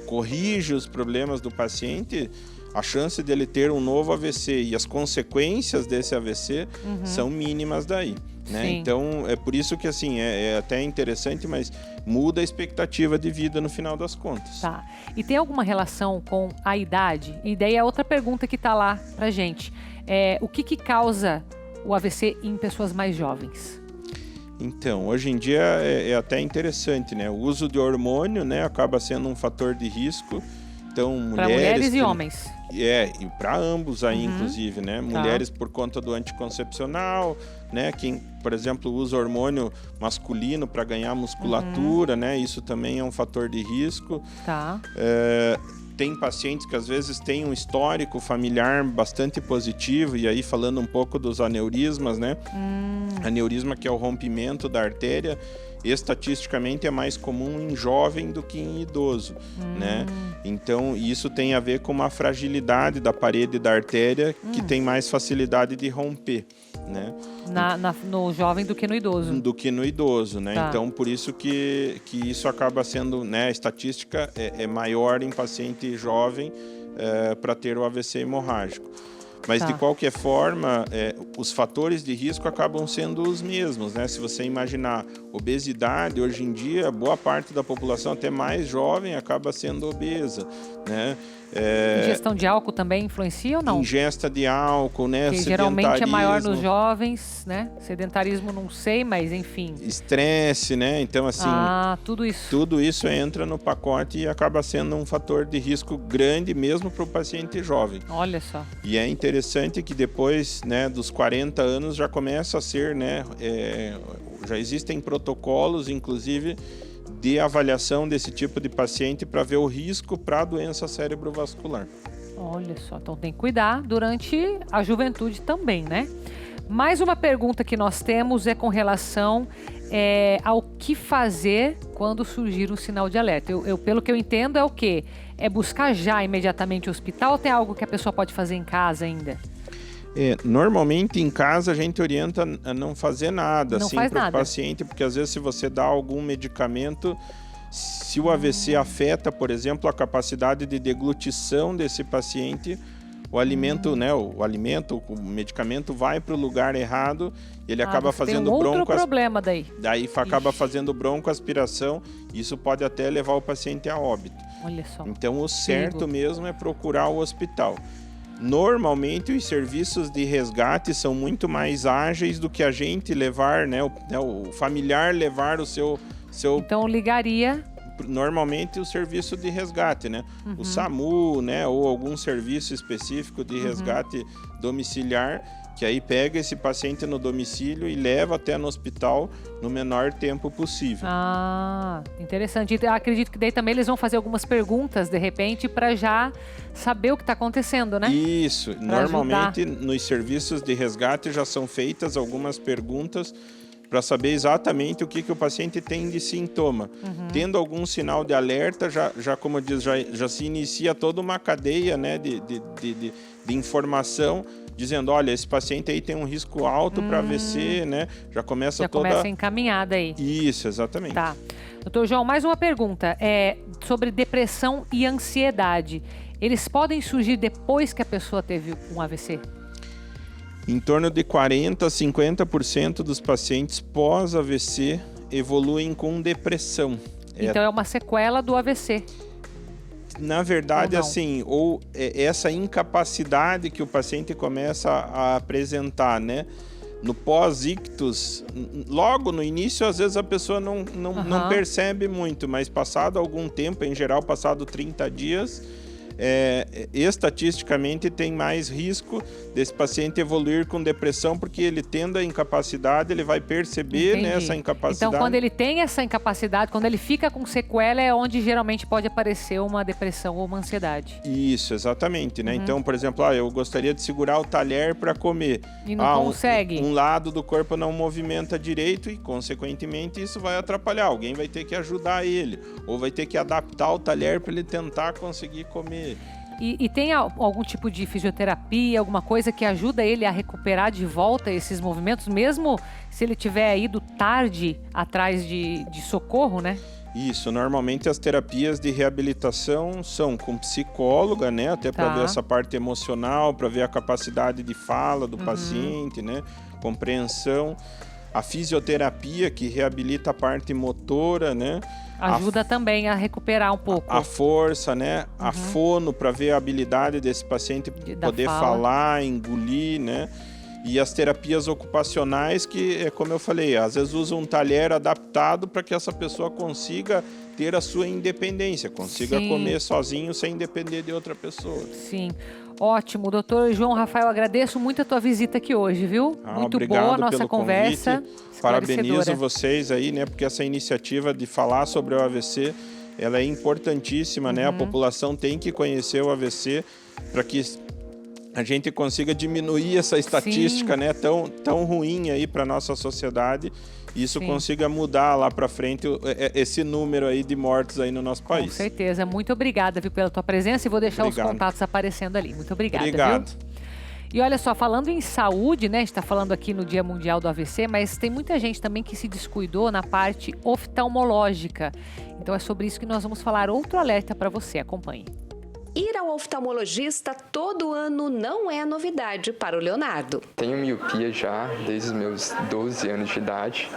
corrige os problemas do paciente, a chance dele ter um novo AVC e as consequências desse AVC são mínimas daí. Né? Então, é por isso que assim, é até interessante, mas muda a expectativa de vida no final das contas. Tá. E tem alguma relação com a idade? E daí é outra pergunta que está lá pra gente. O que causa o AVC em pessoas mais jovens? Então, hoje em dia é até interessante, né? O uso de hormônio, né, acaba sendo um fator de risco. Então, para mulheres e homens. E para ambos aí, inclusive, né? Mulheres por conta do anticoncepcional, né? Quem, por exemplo, usa hormônio masculino para ganhar musculatura, né? Isso também é um fator de risco. Tem pacientes que às vezes têm um histórico familiar bastante positivo, e aí falando um pouco dos aneurismas, né? Aneurisma, que é o rompimento da artéria, estatisticamente é mais comum em jovem do que em idoso, né? Então, isso tem a ver com uma fragilidade da parede da artéria que tem mais facilidade de romper, né? No jovem do que no idoso. Do que no idoso, né? Então, por isso que isso acaba sendo, né? A estatística é maior em paciente jovem para ter o AVC hemorrágico. Mas, de qualquer forma, os fatores de risco acabam sendo os mesmos, né? Se você imaginar obesidade, hoje em dia, boa parte da população, até mais jovem, acaba sendo obesa, né? Ingestão de álcool também influencia ou não? Ingesta de álcool, né? Que geralmente é maior nos jovens, né? Sedentarismo não sei, mas enfim. Estresse, né? Então, assim... tudo isso. Tudo isso entra no pacote e acaba sendo um fator de risco grande mesmo para o paciente jovem. Olha só. E é interessante que depois, né, dos 40 anos já começa a ser, né? Já existem protocolos, inclusive, de avaliação desse tipo de paciente para ver o risco para a doença cerebrovascular. Olha só, então tem que cuidar durante a juventude também, né? Mais uma pergunta que nós temos é com relação ao que fazer quando surgir um sinal de alerta. Pelo que eu entendo, é o quê? É buscar já imediatamente o hospital ou tem algo que a pessoa pode fazer em casa ainda? Normalmente em casa a gente orienta a não fazer nada não assim faz para o nada. paciente, porque às vezes se você dá algum medicamento, se o AVC afeta, por exemplo, a capacidade de deglutição desse paciente, o alimento, né, o medicamento vai para o lugar errado, ele acaba fazendo outro problema daí. Daí acaba fazendo broncoaspiração, isso pode até levar o paciente a óbito. Olha só. Então o certo mesmo é procurar o hospital. Normalmente os serviços de resgate são muito mais ágeis do que a gente levar, né, o familiar levar o seu... Então ligaria... Normalmente o serviço de resgate, né? O SAMU, né? Ou algum serviço específico de resgate domiciliar, que aí pega esse paciente no domicílio e leva até no hospital no menor tempo possível. Ah, interessante. Eu acredito que daí também eles vão fazer algumas perguntas, de repente, para já saber o que está acontecendo, né? Isso. Normalmente, nos serviços de resgate já são feitas algumas perguntas para saber exatamente o que o paciente tem de sintoma. Tendo algum sinal de alerta, já como eu disse, já se inicia toda uma cadeia, né, de informação, dizendo, olha, esse paciente aí tem um risco alto para AVC, né? Já começa encaminhada aí. Isso, exatamente. Tá. Doutor João, mais uma pergunta. Sobre depressão e ansiedade. Eles podem surgir depois que a pessoa teve um AVC? Em torno de 40% a 50% dos pacientes pós-AVC evoluem com depressão. Então é uma sequela do AVC. Na verdade, assim, essa incapacidade que o paciente começa a apresentar, né? No pós-ictus, logo no início, às vezes a pessoa não percebe muito, mas passado algum tempo, em geral, passado 30 dias... estatisticamente tem mais risco desse paciente evoluir com depressão, porque ele tendo a incapacidade, ele vai perceber, né, essa incapacidade. Então, quando ele tem essa incapacidade, quando ele fica com sequela, é onde geralmente pode aparecer uma depressão ou uma ansiedade. Isso, exatamente, né? Então, por exemplo, eu gostaria de segurar o talher para comer. E não consegue. Um lado do corpo não movimenta direito e, consequentemente, isso vai atrapalhar. Alguém vai ter que ajudar ele, ou vai ter que adaptar o talher para ele tentar conseguir comer. E tem algum tipo de fisioterapia, alguma coisa que ajuda ele a recuperar de volta esses movimentos, mesmo se ele tiver ido tarde atrás de socorro, né? Isso, normalmente as terapias de reabilitação são com psicóloga, né? Até para ver essa parte emocional, para ver a capacidade de fala do paciente, né? Compreensão. A fisioterapia, que reabilita a parte motora, né? Ajuda também a recuperar um pouco. A força, né? A fono, para ver a habilidade desse paciente poder falar, engolir, né? E as terapias ocupacionais, que, como eu falei, às vezes usam um talher adaptado para que essa pessoa consiga ter a sua independência, consiga comer sozinho sem depender de outra pessoa. Sim. Ótimo, doutor João Rafael, agradeço muito a tua visita aqui hoje, viu? Muito boa a nossa conversa. Parabenizo vocês aí, né? Porque essa iniciativa de falar sobre o AVC, ela é importantíssima, né? A população tem que conhecer o AVC para que a gente consiga diminuir essa estatística, né? Tão ruim aí para nossa sociedade. E isso consiga mudar lá para frente esse número aí de mortes aí no nosso país. Com certeza. Muito obrigada, viu, pela tua presença e vou deixar os contatos aparecendo ali. Muito obrigada. Obrigado. Viu? E olha só, falando em saúde, né? A gente está falando aqui no Dia Mundial do AVC, mas tem muita gente também que se descuidou na parte oftalmológica. Então é sobre isso que nós vamos falar. Outro alerta para você. Acompanhe. Ir ao oftalmologista todo ano não é novidade para o Leonardo. Tenho miopia já desde os meus 12 anos de idade,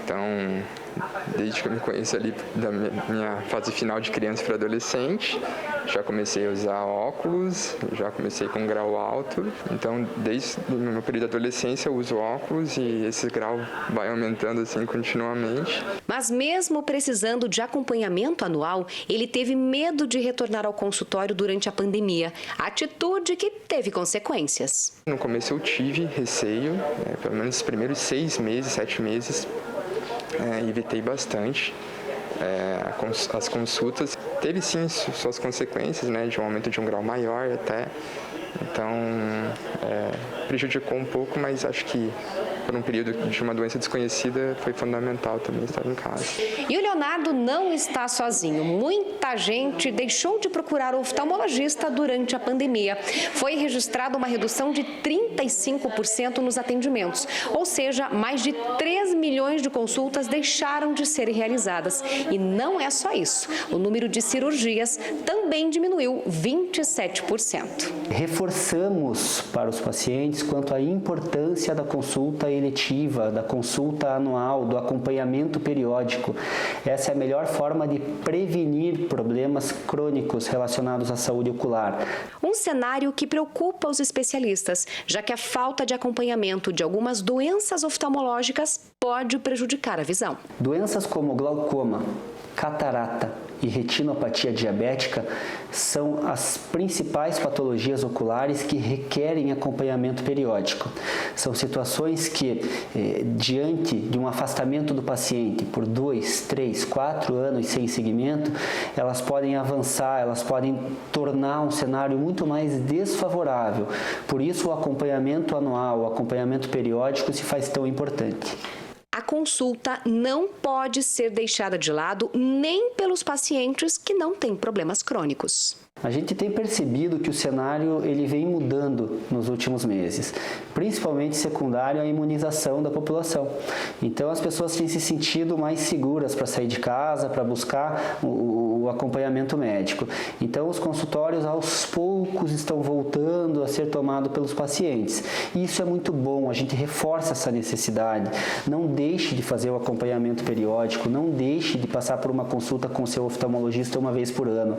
então desde que eu me conheço ali da minha fase final de criança para adolescente, já comecei a usar óculos, já comecei com grau alto, então desde o meu período de adolescência eu uso óculos e esse grau vai aumentando assim continuamente. Mas mesmo precisando de acompanhamento anual, ele teve medo de retornar ao consultório durante a pandemia, atitude que teve consequências. No começo eu tive receio, pelo menos os primeiros 6 meses, 7 meses, evitei bastante. as consultas. Teve sim suas consequências, né, de um aumento de um grau maior até. Então, prejudicou um pouco, mas acho que por um período de uma doença desconhecida foi fundamental também estar em casa. E o Leonardo não está sozinho. Muita gente deixou de procurar o oftalmologista durante a pandemia. Foi registrada uma redução de 35% nos atendimentos, ou seja, mais de 3 milhões de consultas deixaram de ser realizadas. E não é só isso. O número de cirurgias também diminuiu 27%. Reforçamos para os pacientes quanto à importância da consulta eletiva, da consulta anual, do acompanhamento periódico. Essa é a melhor forma de prevenir problemas crônicos relacionados à saúde ocular. Um cenário que preocupa os especialistas, já que a falta de acompanhamento de algumas doenças oftalmológicas pode prejudicar a visão. Doenças como glaucoma, catarata e retinopatia diabética são as principais patologias oculares que requerem acompanhamento periódico. São situações que, diante de um afastamento do paciente por 2, 3, 4 anos sem seguimento, elas podem avançar, elas podem tornar um cenário muito mais desfavorável. Por isso, o acompanhamento anual, o acompanhamento periódico se faz tão importante. A consulta não pode ser deixada de lado nem pelos pacientes que não têm problemas crônicos. A gente tem percebido que o cenário ele vem mudando nos últimos meses, principalmente secundário à imunização da população. Então as pessoas têm se sentido mais seguras para sair de casa, para buscar o acompanhamento médico. Então os consultórios aos poucos estão voltando a ser tomados pelos pacientes. E isso é muito bom, a gente reforça essa necessidade. Não deixe de fazer o acompanhamento periódico, não deixe de passar por uma consulta com seu oftalmologista uma vez por ano.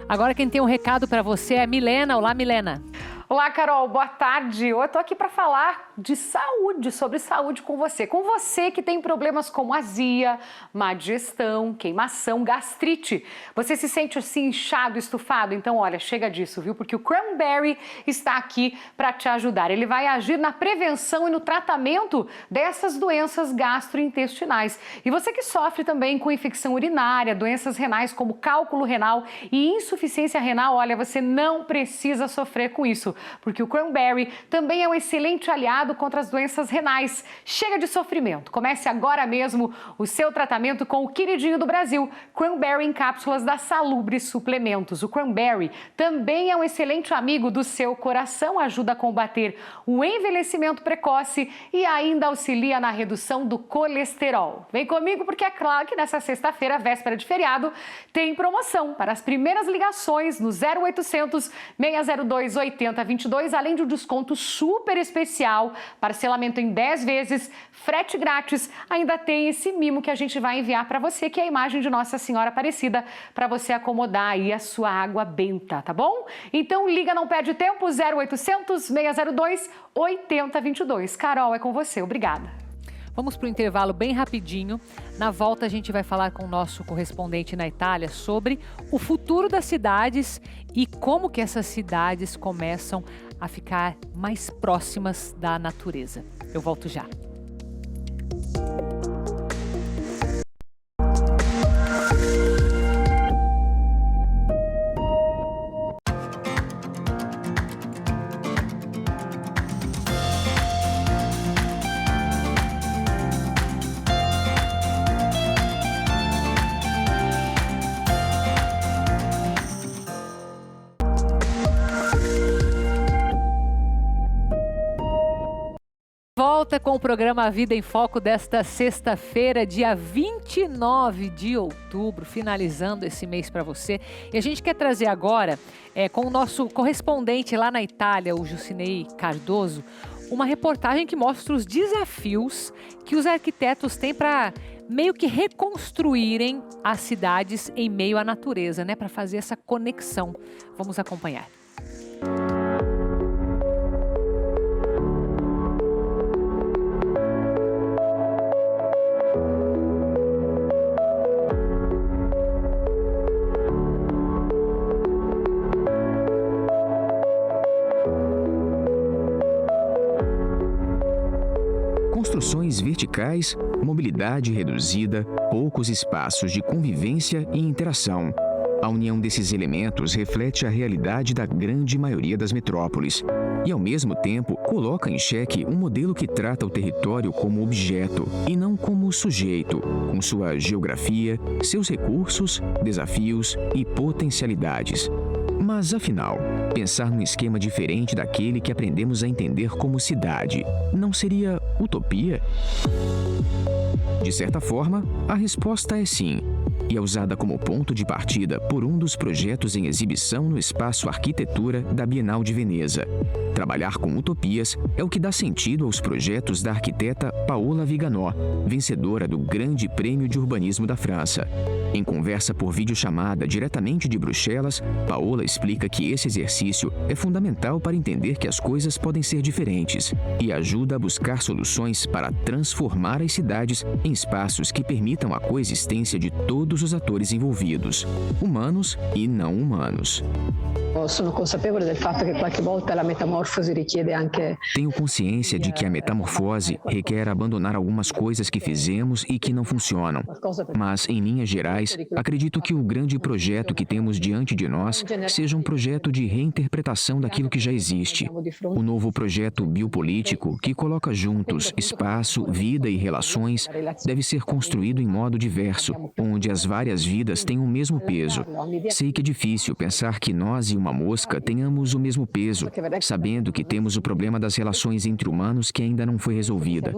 Agora quem tem um recado para você é a Milena. Olá, Milena. Olá, Carol, boa tarde. Eu tô aqui para falar de saúde, sobre saúde com você. Com você que tem problemas como azia, má digestão, queimação, gastrite. Você se sente assim inchado, estufado? Então, olha, chega disso, viu? Porque o Cranberry está aqui para te ajudar. Ele vai agir na prevenção e no tratamento dessas doenças gastrointestinais. E você que sofre também com infecção urinária, doenças renais como cálculo renal e insuficiência renal, olha, você não precisa sofrer com isso. Porque o Cranberry também é um excelente aliado contra as doenças renais. Chega de sofrimento. Comece agora mesmo o seu tratamento com o queridinho do Brasil, Cranberry em cápsulas da Salubre Suplementos. O Cranberry também é um excelente amigo do seu coração, ajuda a combater o envelhecimento precoce e ainda auxilia na redução do colesterol. Vem comigo porque é claro que nessa sexta-feira, véspera de feriado, tem promoção para as primeiras ligações no 0800 602 8022, além de um desconto super especial, parcelamento em 10 vezes, frete grátis, ainda tem esse mimo que a gente vai enviar para você, que é a imagem de Nossa Senhora Aparecida, para você acomodar aí a sua água benta, tá bom? Então liga, não perde tempo, 0800 602 8022. Carol, é com você, obrigada. Vamos para o intervalo bem rapidinho. Na volta a gente vai falar com o nosso correspondente na Itália sobre o futuro das cidades e como que essas cidades começam a ficar mais próximas da natureza. Eu volto já. Volta com o programa Vida em Foco desta sexta-feira, dia 29 de outubro, finalizando esse mês para você. E a gente quer trazer agora, com o nosso correspondente lá na Itália, o Jusinei Cardoso, uma reportagem que mostra os desafios que os arquitetos têm para meio que reconstruírem as cidades em meio à natureza, né? Para fazer essa conexão. Vamos acompanhar. construções verticais, mobilidade reduzida, poucos espaços de convivência e interação. A união desses elementos reflete a realidade da grande maioria das metrópoles e, ao mesmo tempo, coloca em xeque um modelo que trata o território como objeto e não como sujeito, com sua geografia, seus recursos, desafios e potencialidades. Mas, afinal, pensar num esquema diferente daquele que aprendemos a entender como cidade não seria utopia? De certa forma, a resposta é sim, e é usada como ponto de partida por um dos projetos em exibição no Espaço Arquitetura da Bienal de Veneza. Trabalhar com utopias é o que dá sentido aos projetos da arquiteta Paola Viganò, vencedora do Grande Prêmio de Urbanismo da França. Em conversa por videochamada diretamente de Bruxelas, Paola explica que esse exercício é fundamental para entender que as coisas podem ser diferentes e ajuda a buscar soluções para transformar as cidades em espaços que permitam a coexistência de todos os atores envolvidos, humanos e não humanos. Sono consapevole del fatto che qualche volta la metamorfose richiede anche... Tenho consciência de que a metamorfose requer abandonar algumas coisas que fizemos e que não funcionam. Mas, em linhas gerais, acredito que o grande projeto que temos diante de nós seja um projeto de reinterpretação daquilo que já existe. O novo projeto biopolítico, que coloca juntos espaço, vida e relações, deve ser construído em modo diverso, onde as várias vidas têm o mesmo peso. Sei que é difícil pensar que nós e uma mosca tenhamos o mesmo peso, sabendo que temos o problema das relações entre humanos que ainda não foi resolvida.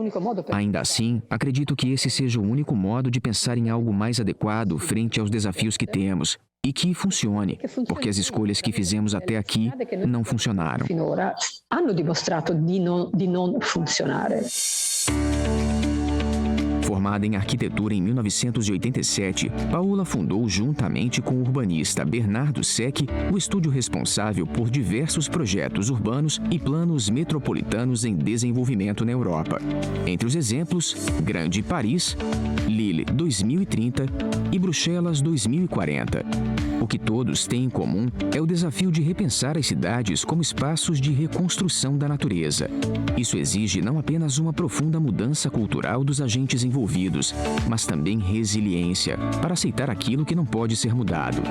Ainda assim, acredito que esse seja o único modo de pensar em algo mais adequado frente aos desafios que temos e que funcione, porque as escolhas que fizemos até aqui não funcionaram. Hanno dimostrato di non funzionare. Formada em arquitetura em 1987, Paola fundou, juntamente com o urbanista Bernardo Secchi, o estúdio responsável por diversos projetos urbanos e planos metropolitanos em desenvolvimento na Europa. Entre os exemplos, Grande Paris, Lille 2030 e Bruxelas 2040. O que todos têm em comum é o desafio de repensar as cidades como espaços de reconstrução da natureza. Isso exige não apenas uma profunda mudança cultural dos agentes envolvidos, mas também resiliência para aceitar aquilo que não pode ser mudado.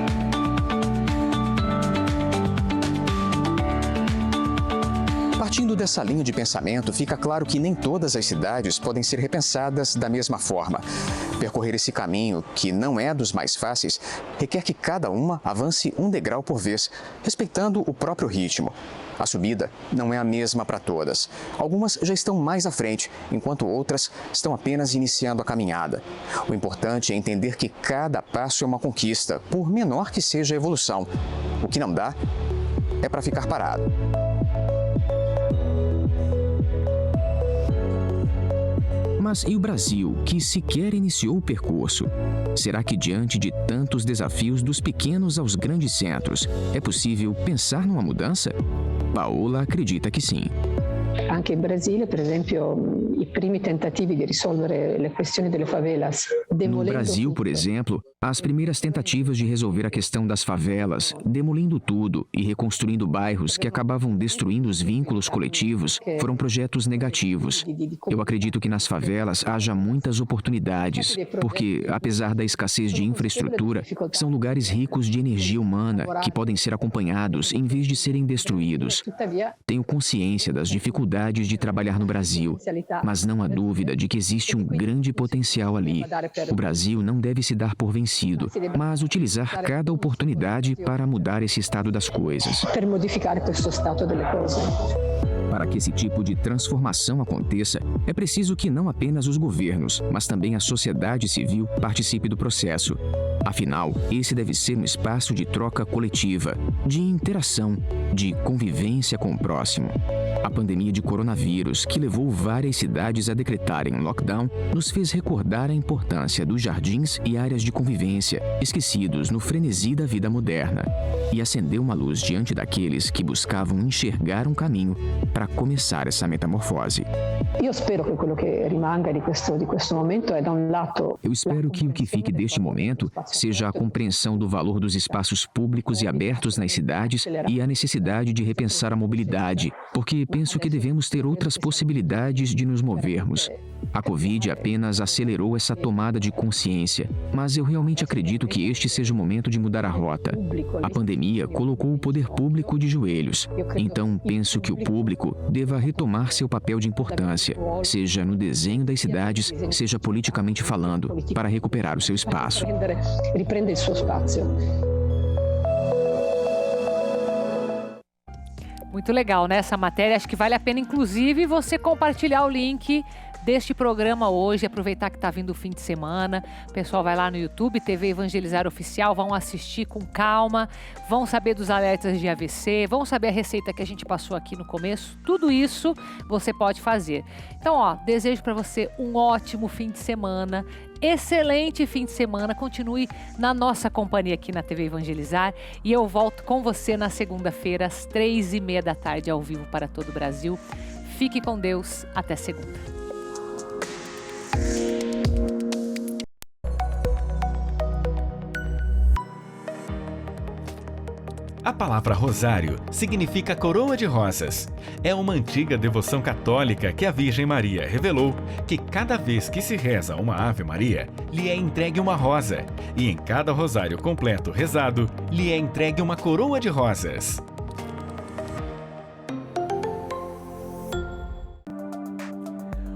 Partindo dessa linha de pensamento, fica claro que nem todas as cidades podem ser repensadas da mesma forma. Percorrer esse caminho, que não é dos mais fáceis, requer que cada uma avance um degrau por vez, respeitando o próprio ritmo. A subida não é a mesma para todas. Algumas já estão mais à frente, enquanto outras estão apenas iniciando a caminhada. O importante é entender que cada passo é uma conquista, por menor que seja a evolução. O que não dá é para ficar parado. Mas e o Brasil, que sequer iniciou o percurso? Será que diante de tantos desafios dos pequenos aos grandes centros, é possível pensar numa mudança? Paola acredita que sim. Anche in Brasile, per esempio, i primi tentativi di risolvere le questioni delle favelas. No Brasil, por exemplo, as primeiras tentativas de resolver a questão das favelas, demolindo tudo e reconstruindo bairros que acabavam destruindo os vínculos coletivos, foram projetos negativos. Eu acredito que nas favelas haja muitas oportunidades, porque, apesar da escassez de infraestrutura, são lugares ricos de energia humana que podem ser acompanhados em vez de serem destruídos. Tenho consciência das dificuldades de trabalhar no Brasil, mas não há dúvida de que existe um grande potencial ali. O Brasil não deve se dar por vencido, mas utilizar cada oportunidade para mudar esse estado das coisas. Para que esse tipo de transformação aconteça, é preciso que não apenas os governos, mas também a sociedade civil participe do processo. Afinal, esse deve ser um espaço de troca coletiva, de interação, de convivência com o próximo. A pandemia de coronavírus, que levou várias cidades a decretarem lockdown, nos fez recordar a importância dos jardins e áreas de convivência, esquecidos no frenesi da vida moderna, e acendeu uma luz diante daqueles que buscavam enxergar um caminho para começar essa metamorfose. Eu espero que o que fique deste momento seja a compreensão do valor dos espaços públicos e abertos nas cidades e a necessidade de repensar a mobilidade, porque penso que devemos ter outras possibilidades de nos movermos. A Covid apenas acelerou essa tomada de consciência, mas eu realmente acredito que este seja o momento de mudar a rota. A pandemia colocou o poder público de joelhos, então penso que o público deva retomar seu papel de importância, seja no desenho das cidades, seja politicamente falando, para recuperar o seu espaço. Riprende il suo spazio. Muito legal, né, essa matéria. Acho que vale a pena, inclusive, você compartilhar o link deste programa hoje, aproveitar que está vindo o fim de semana. O pessoal vai lá no YouTube, TV Evangelizar Oficial, vão assistir com calma, vão saber dos alertas de AVC, vão saber a receita que a gente passou aqui no começo. Tudo isso você pode fazer. Então, ó, desejo para você um ótimo fim de semana, excelente fim de semana. Continue na nossa companhia aqui na TV Evangelizar e eu volto com você na segunda-feira às 3h30 da tarde, ao vivo para todo o Brasil. Fique com Deus, até segunda. A palavra rosário significa coroa de rosas. É uma antiga devoção católica que a Virgem Maria revelou que cada vez que se reza uma Ave Maria, lhe é entregue uma rosa, e em cada rosário completo rezado, lhe é entregue uma coroa de rosas.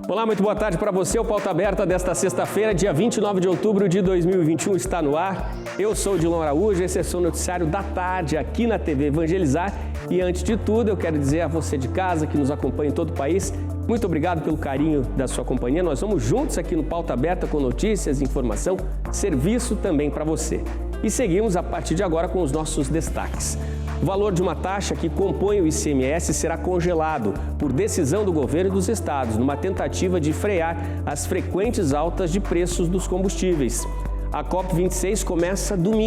Olá, muito boa tarde para você. O Pauta Aberta desta sexta-feira, dia 29 de outubro de 2021, está no ar. Eu sou o Dilon Araújo, esse é o noticiário da tarde aqui na TV Evangelizar. E antes de tudo, eu quero dizer a você de casa que nos acompanha em todo o país, muito obrigado pelo carinho da sua companhia. Nós vamos juntos aqui no Pauta Aberta com notícias, informação, serviço também para você. E seguimos a partir de agora com os nossos destaques. O valor de uma taxa que compõe o ICMS será congelado por decisão do governo e dos estados, numa tentativa de frear as frequentes altas de preços dos combustíveis. A COP26 começa domingo.